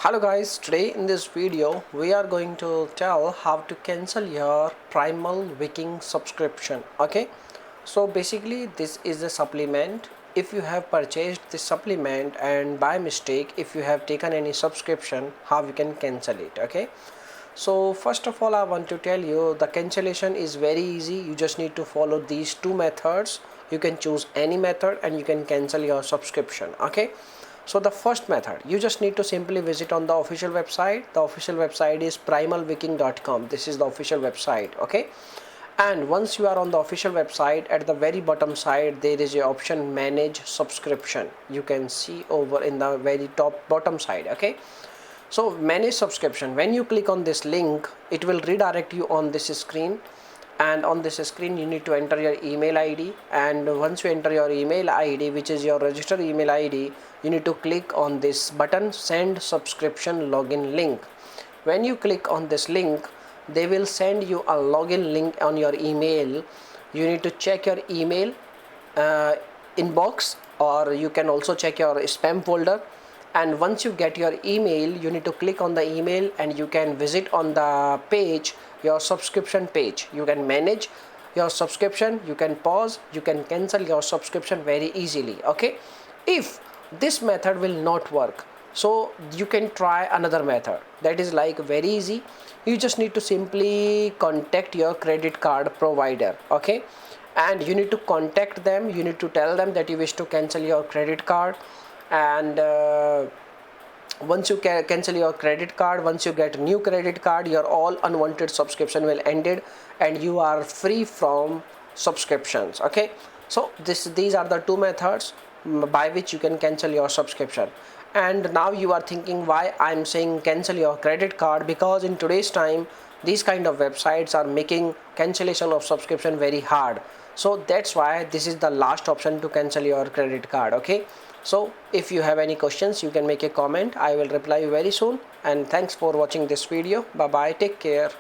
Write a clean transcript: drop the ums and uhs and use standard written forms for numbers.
Hello guys, today in this video we are going to tell how to cancel your Primal Viking subscription. Okay, so basically this is a supplement. If you have purchased this supplement and by mistake if you have taken any subscription, how you can cancel it. Okay, so first of all I want to tell you the cancellation is very easy. You just need to follow these two methods. You can choose any method and you can cancel your subscription. Okay, so the first method, you just need to simply visit on the official website. The official website is primalviking.com. This is the official website. Okay, and once you are on the official website, at the very bottom side there is a option manage subscription. You can see over in the very top bottom side. Okay, so manage subscription, when you click on this link it will redirect you on this screen, and on this screen you need to enter your email ID, and once you enter your email ID, which is your registered email ID, you need to click on this button send subscription login link. When you click on this link, they will send you a login link on your email. You need to check your email inbox, or you can also check your spam folder, and once you get your email you need to click on the email and you can visit on the page, your subscription page. You can manage your subscription, you can pause, you can cancel your subscription very easily. Okay, if this method will not work, so you can try another method that is like very easy. You just need to simply contact your credit card provider. Okay, and you need to contact them, you need to tell them that you wish to cancel your credit card, and once you cancel your credit card, once you get new credit card, your all unwanted subscription will ended and you are free from subscriptions. Okay, so these are the two methods by which you can cancel your subscription. And now you are thinking why I'm saying cancel your credit card, because in today's time these kind of websites are making cancellation of subscription very hard. So that's why this is the last option to cancel your credit card. Okay, so if you have any questions you can make a comment. I will reply you very soon, and thanks for watching this video. Bye bye, take care.